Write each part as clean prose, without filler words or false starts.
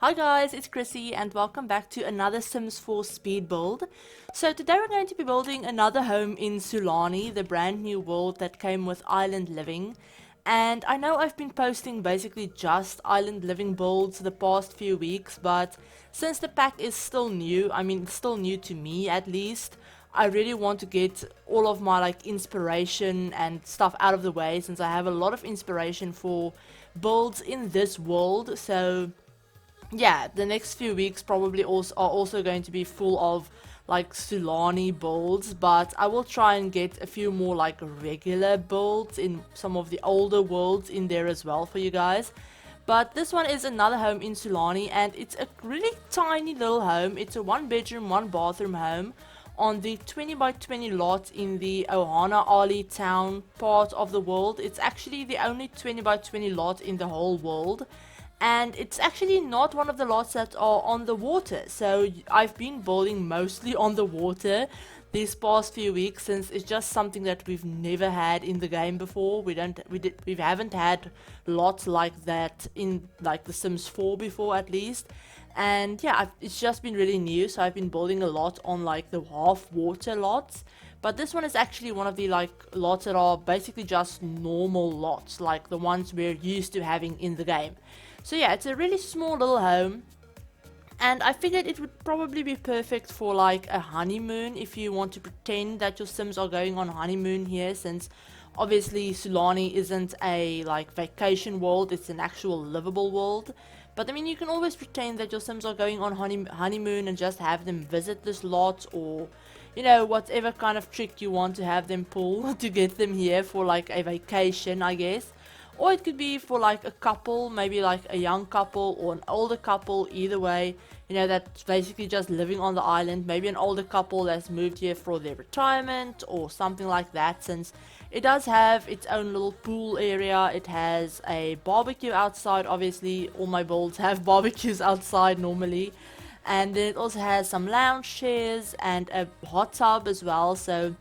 Hi guys, it's Chrissie and welcome back to another Sims 4 speed build. So today we're going to be building another home in Sulani, the brand new world that came with island living. And I know I've been posting basically just island living builds the past few weeks, but since the pack is still new, it's still new to me at least, I really want to get all of my inspiration and stuff out of the way since I have a lot of inspiration for builds in this world. So yeah, the next few weeks probably also are also going to be full of Sulani builds, but I will try and get a few more regular builds in some of the older worlds in there as well for you guys. But this one is another home in Sulani, and it's a really tiny little home. It's a 1 bedroom, 1 bathroom home on the 20 by 20 lot in the Ohana Ali town part of the world. It's actually the only 20 by 20 lot in the whole world, and it's actually not one of the lots that are on the water. So I've been building mostly on the water these past few weeks since it's just something that we've never had in the game before. We haven't had lots like that in the Sims 4 before at least. And yeah, it's just been really new, so I've been building a lot on the half water lots. But this one is actually one of the lots that are basically just normal lots, like the ones we're used to having in the game. So yeah, it's a really small little home, and I figured it would probably be perfect for a honeymoon if you want to pretend that your Sims are going on honeymoon here, since obviously Sulani isn't a vacation world, it's an actual livable world. But I mean, you can always pretend that your Sims are going on honeymoon and just have them visit this lot, or whatever kind of trick you want to have them pull to get them here for a vacation, I guess. Or it could be for a couple, maybe a young couple or an older couple, either way, that's basically just living on the island. Maybe an older couple that's moved here for their retirement or something like that, since it does have its own little pool area. It has a barbecue outside, obviously. All my builds have barbecues outside normally. And then it also has some lounge chairs and a hot tub as well, so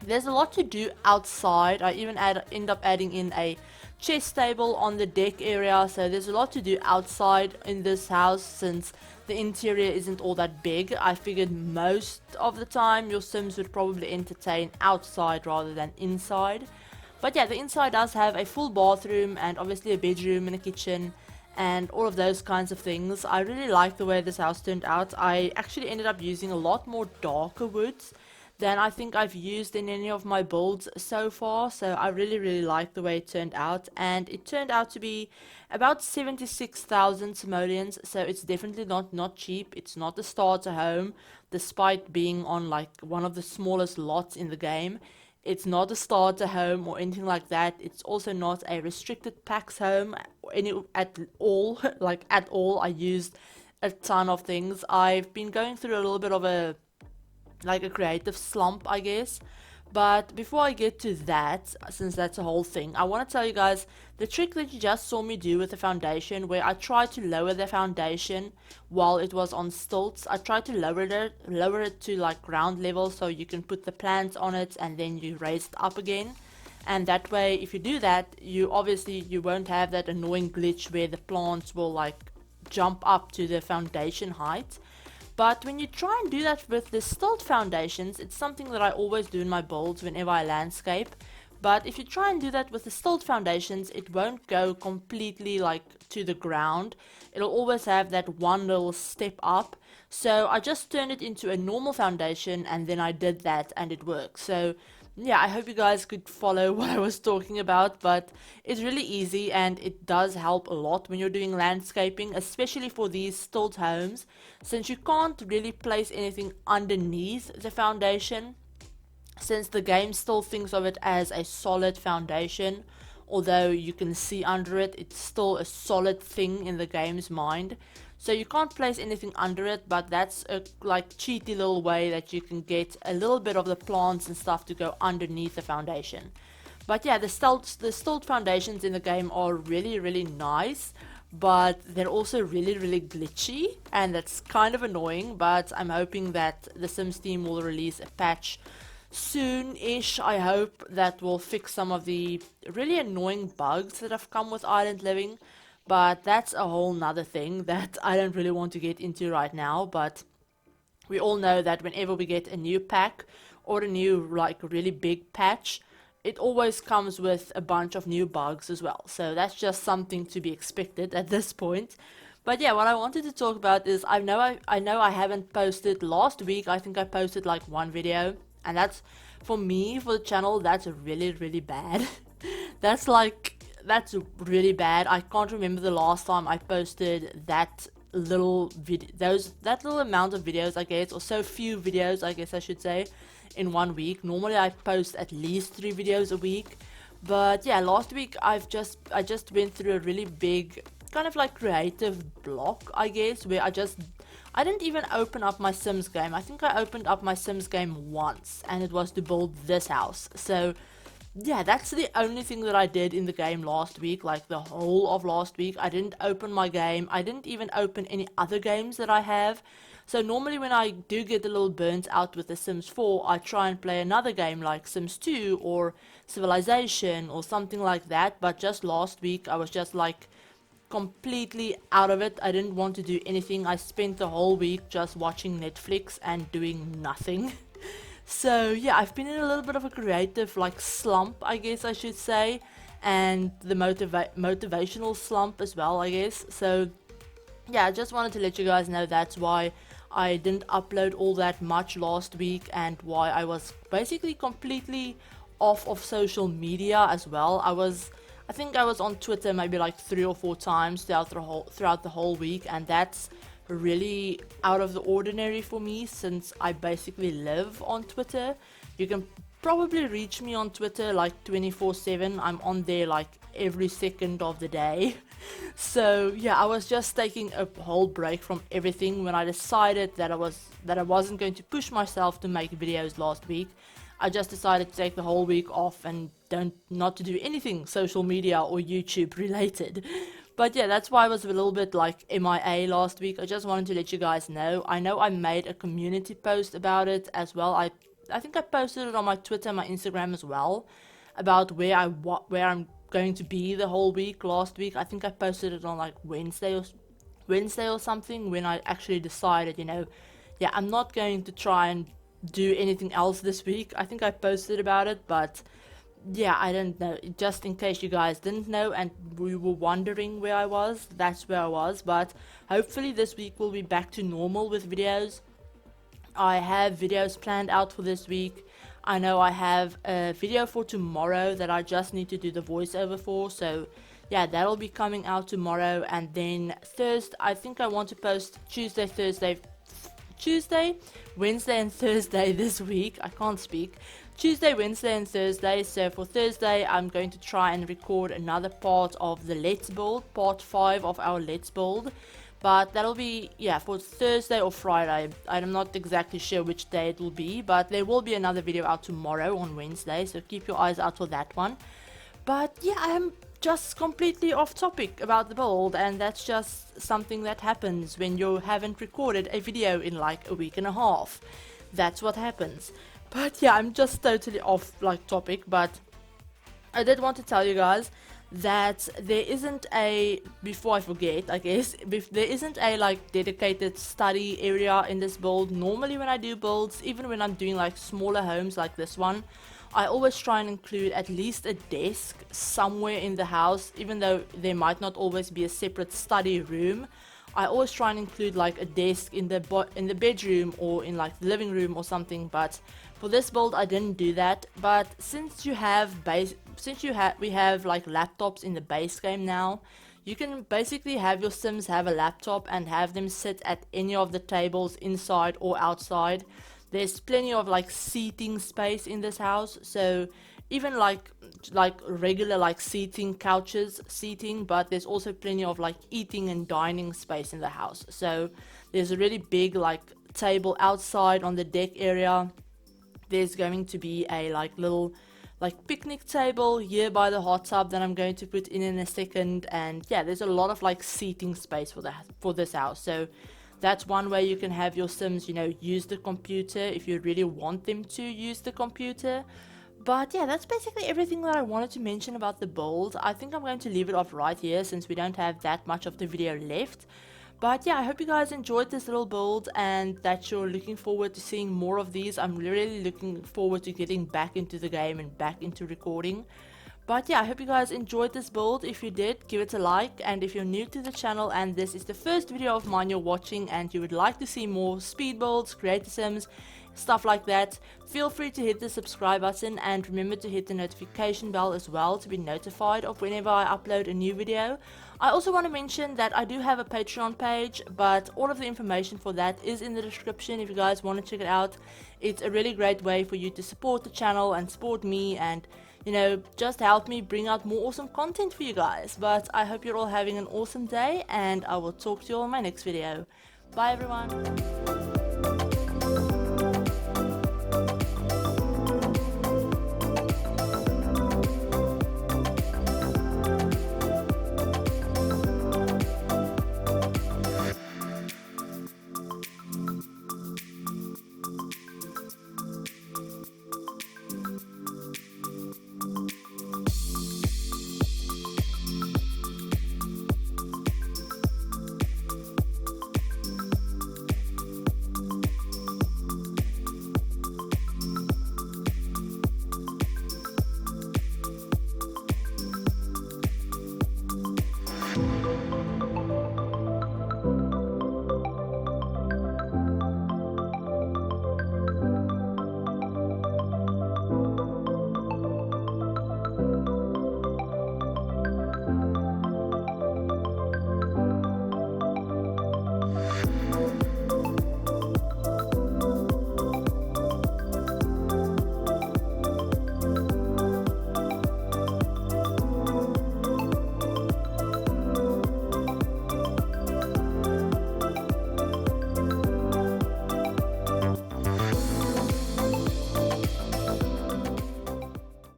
there's a lot to do outside. I even end up adding in a chess table on the deck area, so there's a lot to do outside in this house since the interior isn't all that big. I figured most of the time your Sims would probably entertain outside rather than inside. But yeah, the inside does have a full bathroom and obviously a bedroom and a kitchen and all of those kinds of things. I really like the way this house turned out. I actually ended up using a lot more darker woods than I think I've used in any of my builds so far, so I really like the way it turned out. And it turned out to be about 76,000 simoleons, so it's definitely not cheap. It's not a starter home, despite being on one of the smallest lots in the game. It's not a starter home or anything like that. It's also not a restricted packs home at all. At all. I used a ton of things. I've been going through a little bit of a creative slump, I guess. But before I get to that, since that's a whole thing, I want to tell you guys the trick that you just saw me do with the foundation, where I tried to lower the foundation while it was on stilts. I tried to lower it to ground level so you can put the plants on it and then you raise it up again. And that way, if you do that, you won't have that annoying glitch where the plants will jump up to the foundation height. But when you try and do that with the stilt foundations, it's something that I always do in my builds whenever I landscape. But if you try and do that with the stilt foundations, it won't go completely to the ground. It'll always have that one little step up. So I just turned it into a normal foundation and then I did that and it works. So yeah, I hope you guys could follow what I was talking about, but it's really easy and it does help a lot when you're doing landscaping, especially for these stilt homes, since you can't really place anything underneath the foundation, since the game still thinks of it as a solid foundation. Although you can see under it, it's still a solid thing in the game's mind. So you can't place anything under it, but that's a cheaty little way that you can get a little bit of the plants and stuff to go underneath the foundation. But yeah, the stilt foundations in the game are really nice, but they're also really glitchy, and that's kind of annoying. But I'm hoping that the Sims team will release a patch soon-ish, I hope, that will fix some of the really annoying bugs that have come with island living. but that's a whole nother thing that I don't really want to get into right now. But we all know that whenever we get a new pack or a new like really big patch, it always comes with a bunch of new bugs as well. So that's just something to be expected at this point. But yeah, what I wanted to talk about is I know I haven't posted last week. I think I posted like one video, and that's for me, for the channel, that's really bad. That's really bad. I can't remember the last time I posted that little video, that little amount of videos, I guess, or so few videos, I guess I should say, in 1 week. Normally I post at least 3 videos a week, but yeah, last week I just went through a really big kind of like creative block, I guess, where I didn't even open up my Sims game. I think I opened up my Sims game once, and it was to build this house. So yeah, that's the only thing that I did in the game last week, like the whole of last week. I didn't open my game. I didn't even open any other games that I have. So normally when I do get a little burnt out with the Sims 4, I try and play another game like Sims 2 or Civilization or something like that. But just last week I was just like completely out of it. I didn't want to do anything. I spent the whole week just watching Netflix and doing nothing. So yeah, I've been in a little bit of a creative like slump, I guess I should say, and the motivational slump as well, I guess. So yeah, I just wanted to let you guys know that's why I didn't upload all that much last week, and why I was basically completely off of social media as well. I think I was on Twitter maybe like 3 or 4 times throughout the whole week, and that's really out of the ordinary for me, since I basically live on Twitter. You can probably reach me on Twitter like 24/7. I'm on there like every second of the day. So yeah, I was just taking a whole break from everything when I decided that I wasn't going to push myself to make videos last week. I just decided to take the whole week off and not to do anything social media or YouTube related. But yeah, that's why I was a little bit like MIA last week. I just wanted to let you guys know. I know I made a community post about it as well. I think I posted it on my Twitter and my Instagram as well, about where I'm going to be the whole week last week. I think I posted it on like Wednesday or something, when I actually decided, yeah, I'm not going to try and do anything else this week. I think I posted about it, but yeah, I don't know. Just in case you guys didn't know and we were wondering where I was, that's where I was. But hopefully this week we'll be back to normal with videos. I have videos planned out for this week. I know I have a video for tomorrow that I just need to do the voiceover for. So yeah, that'll be coming out tomorrow. And then Thursday, I think I want to post Tuesday, Wednesday and Thursday this week. I can't speak. Tuesday, Wednesday and Thursday. So for Thursday I'm going to try and record another part of the Let's Build, part 5 of our Let's Build. But that'll be, yeah, for Thursday or Friday. I'm not exactly sure which day it will be, but there will be another video out tomorrow on Wednesday, so keep your eyes out for that one. But yeah, I'm just completely off topic about the build, and that's just something that happens when you haven't recorded a video in like a week and a half. That's what happens. But yeah, I'm just totally off like topic, but I did want to tell you guys that there isn't a, before I forget, I guess, there isn't a like dedicated study area in this build. Normally when I do builds, even when I'm doing like smaller homes like this one, I always try and include at least a desk somewhere in the house, even though there might not always be a separate study room. I always try and include like a desk in the bedroom or in like the living room or something. But for this build I didn't do that. But since we have like laptops in the base game now, you can basically have your Sims have a laptop and have them sit at any of the tables inside or outside. There's plenty of like seating space in this house, so even like regular like couches seating, but there's also plenty of like eating and dining space in the house. So there's a really big like table outside on the deck area. There's going to be a like little like picnic table here by the hot tub that I'm going to put in a second. And yeah, there's a lot of like seating space for this house. So that's one way you can have your Sims, use the computer if you really want them to use the computer. But yeah, that's basically everything that I wanted to mention about the build. I think I'm going to leave it off right here since we don't have that much of the video left. But yeah, I hope you guys enjoyed this little build and that you're looking forward to seeing more of these. I'm really looking forward to getting back into the game and back into recording. But yeah, I hope you guys enjoyed this build. If you did, give it a like, and if you're new to the channel and this is the first video of mine you're watching and you would like to see more speed builds, creator sims, stuff like that, feel free to hit the subscribe button and remember to hit the notification bell as well to be notified of whenever I upload a new video. I also want to mention that I do have a Patreon page, but all of the information for that is in the description if you guys want to check it out. It's a really great way for you to support the channel and support me and, you know, just help me bring out more awesome content for you guys. But I hope you're all having an awesome day and I will talk to you all in my next video. Bye everyone.